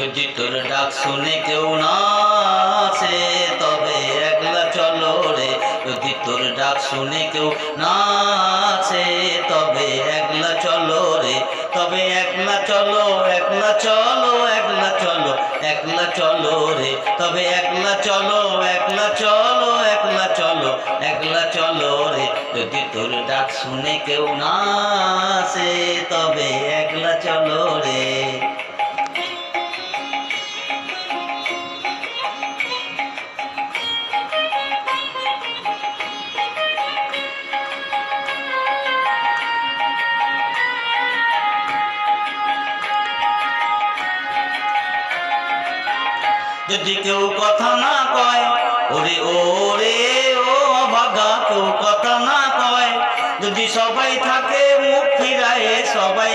যদি তোর ডাক শুনে কেউ না আসে তবে একলা চলো রে। যদি তোর ডাক শুনে কেউ না আসে তবে একলা চলো রে। তবে একলা চলো, একলা চলো, একলা চলো, একলা চলো রে। তবে একলা চলো, একলা চলো, একলা চলো, একলা চলো রে। যদি তোর ডাক শুনে কেউ না আসে তবে একলা চলো রে। যদি কেউ কথা না কয় ওরে ওরে ও অভাগা, কেউ কথা না কয়, যদি সবাই থাকে মুখ ফিরায়ে সবাই